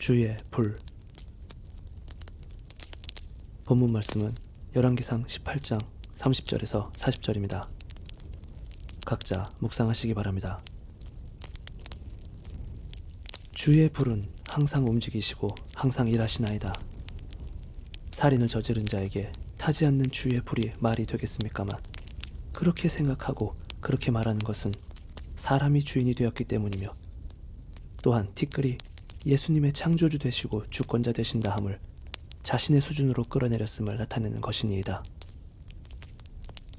주의 불. 본문 말씀은 열왕기상 18장 30절에서 40절입니다. 각자 묵상하시기 바랍니다. 주의 불은 항상 움직이시고 항상 일하시나이다. 살인을 저지른 자에게 타지 않는 주의 불이 말이 되겠습니까만, 그렇게 생각하고 그렇게 말하는 것은 사람이 주인이 되었기 때문이며, 또한 티끌이 예수님의 창조주 되시고 주권자 되신다 함을 자신의 수준으로 끌어내렸음을 나타내는 것이니이다.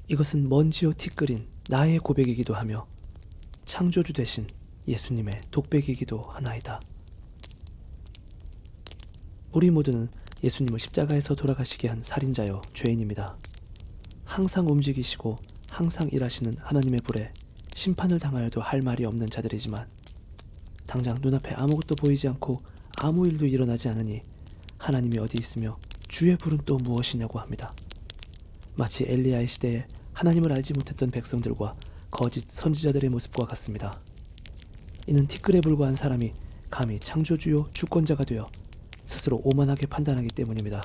이것은 먼지요 티끌인 나의 고백이기도 하며 창조주 되신 예수님의 독백이기도 하나이다. 우리 모두는 예수님을 십자가에서 돌아가시게 한 살인자요 죄인입니다. 항상 움직이시고 항상 일하시는 하나님의 불에 심판을 당하여도 할 말이 없는 자들이지만, 당장 눈앞에 아무것도 보이지 않고 아무 일도 일어나지 않으니 하나님이 어디 있으며 주의 불은 또 무엇이냐고 합니다. 마치 엘리야의 시대에 하나님을 알지 못했던 백성들과 거짓 선지자들의 모습과 같습니다. 이는 티끌에 불과한 사람이 감히 창조주요 주권자가 되어 스스로 오만하게 판단하기 때문입니다.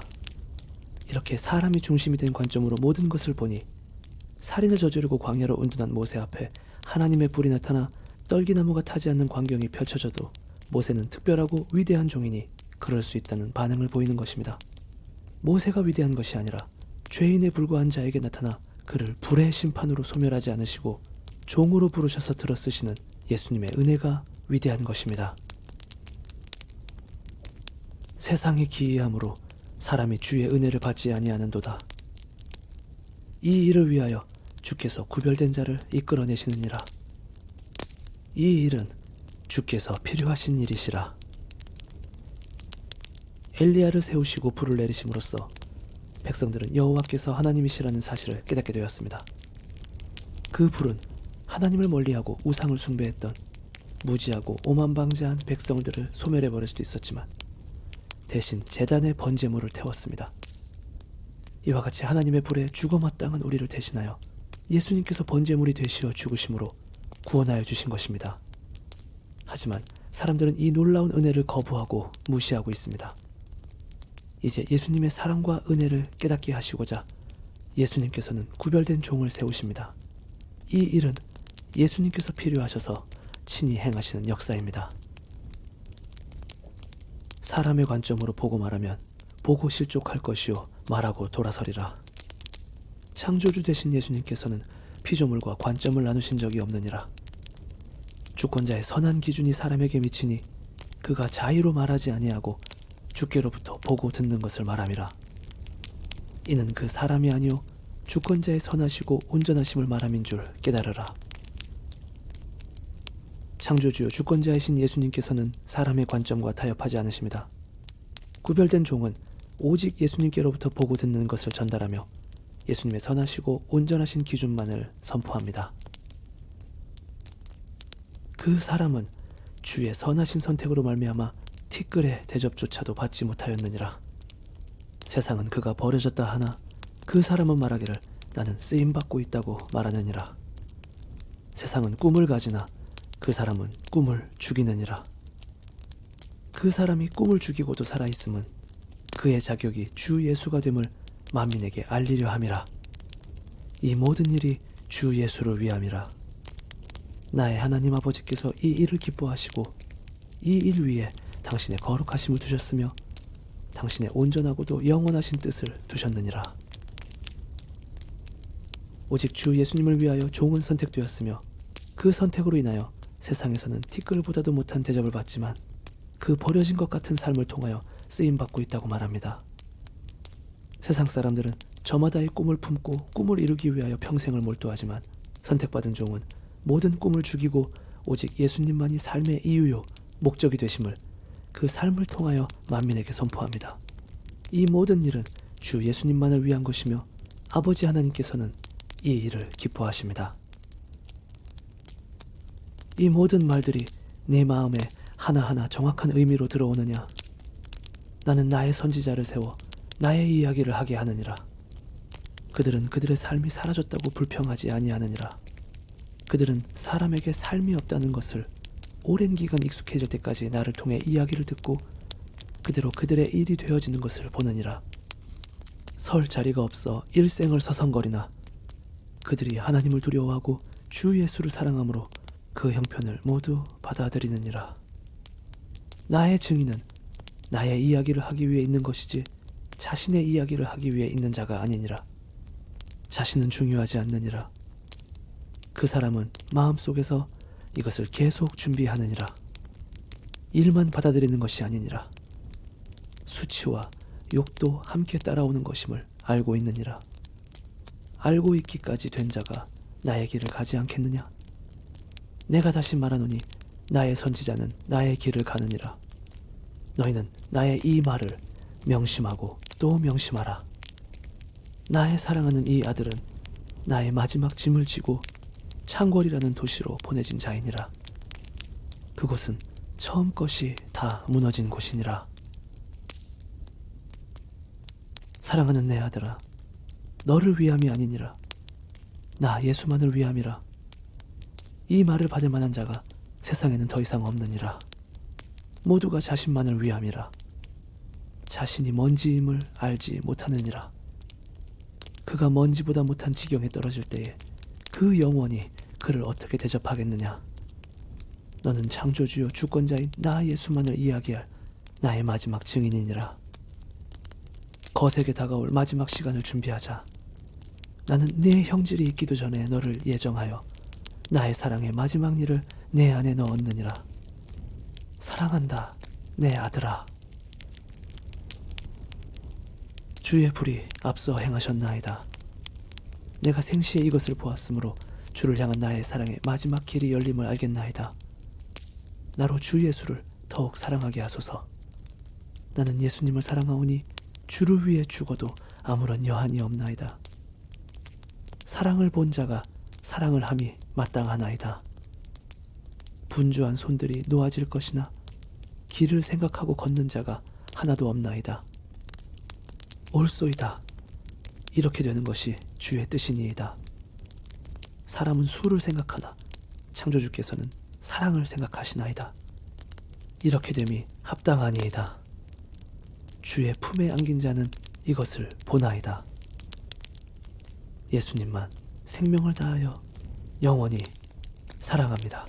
이렇게 사람이 중심이 된 관점으로 모든 것을 보니, 살인을 저지르고 광야로 운둔한 모세 앞에 하나님의 불이 나타나 떨기나무가 타지 않는 광경이 펼쳐져도 모세는 특별하고 위대한 종이니 그럴 수 있다는 반응을 보이는 것입니다. 모세가 위대한 것이 아니라 죄인에 불과한 자에게 나타나 그를 불의 심판으로 소멸하지 않으시고 종으로 부르셔서 들어쓰시는 예수님의 은혜가 위대한 것입니다. 세상의 기이함으로 사람이 주의 은혜를 받지 아니하는도다. 이 일을 위하여 주께서 구별된 자를 이끌어내시느니라. 이 일은 주께서 필요하신 일이시라. 엘리야를 세우시고 불을 내리심으로써 백성들은 여호와께서 하나님이시라는 사실을 깨닫게 되었습니다. 그 불은 하나님을 멀리하고 우상을 숭배했던 무지하고 오만방자한 백성들을 소멸해버릴 수도 있었지만, 대신 제단의 번제물을 태웠습니다. 이와 같이 하나님의 불에 죽어마땅한 우리를 대신하여 예수님께서 번제물이 되시어 죽으심으로 구원하여 주신 것입니다. 하지만 사람들은 이 놀라운 은혜를 거부하고 무시하고 있습니다. 이제 예수님의 사랑과 은혜를 깨닫게 하시고자 예수님께서는 구별된 종을 세우십니다. 이 일은 예수님께서 필요하셔서 친히 행하시는 역사입니다. 사람의 관점으로 보고 말하면 보고 실족할 것이요 말하고 돌아서리라. 창조주 되신 예수님께서는 피조물과 관점을 나누신 적이 없느니라. 주권자의 선한 기준이 사람에게 미치니 그가 자의로 말하지 아니하고 주께로부터 보고 듣는 것을 말함이라. 이는 그 사람이 아니요 주권자의 선하시고 온전하심을 말함인 줄 깨달으라. 창조주요 주권자이신 예수님께서는 사람의 관점과 타협하지 않으십니다. 구별된 종은 오직 예수님께로부터 보고 듣는 것을 전달하며 예수님의 선하시고 온전하신 기준만을 선포합니다. 그 사람은 주의 선하신 선택으로 말미암아 티끌의 대접조차도 받지 못하였느니라. 세상은 그가 버려졌다 하나 그 사람은 말하기를 나는 쓰임받고 있다고 말하느니라. 세상은 꿈을 가지나 그 사람은 꿈을 죽이느니라. 그 사람이 꿈을 죽이고도 살아있음은 그의 자격이 주 예수가 됨을 만민에게 알리려 함이라. 이 모든 일이 주 예수를 위함이라. 나의 하나님 아버지께서 이 일을 기뻐하시고 이 일 위에 당신의 거룩하심을 두셨으며 당신의 온전하고도 영원하신 뜻을 두셨느니라. 오직 주 예수님을 위하여 종은 선택되었으며 그 선택으로 인하여 세상에서는 티끌보다도 못한 대접을 받지만 그 버려진 것 같은 삶을 통하여 쓰임받고 있다고 말합니다. 세상 사람들은 저마다의 꿈을 품고 꿈을 이루기 위하여 평생을 몰두하지만, 선택받은 종은 모든 꿈을 죽이고 오직 예수님만이 삶의 이유요 목적이 되심을 그 삶을 통하여 만민에게 선포합니다. 이 모든 일은 주 예수님만을 위한 것이며 아버지 하나님께서는 이 일을 기뻐하십니다. 이 모든 말들이 네 마음에 하나하나 정확한 의미로 들어오느냐? 나는 나의 선지자를 세워 나의 이야기를 하게 하느니라. 그들은 그들의 삶이 사라졌다고 불평하지 아니하느니라. 그들은 사람에게 삶이 없다는 것을 오랜 기간 익숙해질 때까지 나를 통해 이야기를 듣고 그대로 그들의 일이 되어지는 것을 보느니라. 설 자리가 없어 일생을 서성거리나 그들이 하나님을 두려워하고 주 예수를 사랑함으로 그 형편을 모두 받아들이느니라. 나의 증인은 나의 이야기를 하기 위해 있는 것이지 자신의 이야기를 하기 위해 있는 자가 아니니라. 자신은 중요하지 않느니라. 그 사람은 마음속에서 이것을 계속 준비하느니라. 일만 받아들이는 것이 아니니라. 수치와 욕도 함께 따라오는 것임을 알고 있느니라. 알고 있기까지 된 자가 나의 길을 가지 않겠느냐? 내가 다시 말하노니 나의 선지자는 나의 길을 가느니라. 너희는 나의 이 말을 명심하고 또 명심하라. 나의 사랑하는 이 아들은 나의 마지막 짐을 지고 창궐이라는 도시로 보내진 자이니라. 그곳은 처음 것이 다 무너진 곳이니라. 사랑하는 내 아들아, 너를 위함이 아니니라. 나 예수만을 위함이라. 이 말을 받을 만한 자가 세상에는 더 이상 없느니라. 모두가 자신만을 위함이라. 자신이 먼지임을 알지 못하느니라. 그가 먼지보다 못한 지경에 떨어질 때에 그 영원히 그를 어떻게 대접하겠느냐. 너는 창조주요 주권자인 나 예수만을 이야기할 나의 마지막 증인이니라. 거세게 다가올 마지막 시간을 준비하자. 나는 네 형질이 있기도 전에 너를 예정하여 나의 사랑의 마지막 일을 내 안에 넣었느니라. 사랑한다, 내 아들아. 주의 불이 앞서 행하셨나이다. 내가 생시에 이것을 보았으므로 주를 향한 나의 사랑의 마지막 길이 열림을 알겠나이다. 나로 주 예수를 더욱 사랑하게 하소서. 나는 예수님을 사랑하오니 주를 위해 죽어도 아무런 여한이 없나이다. 사랑을 본 자가 사랑을 함이 마땅하나이다. 분주한 손들이 놓아질 것이나 길을 생각하고 걷는 자가 하나도 없나이다. 옳소이다. 이렇게 되는 것이 주의 뜻이니이다. 사람은 수를 생각하나 창조주께서는 사랑을 생각하시나이다. 이렇게 됨이 합당하니이다. 주의 품에 안긴 자는 이것을 보나이다. 예수님만 생명을 다하여 영원히 사랑합니다.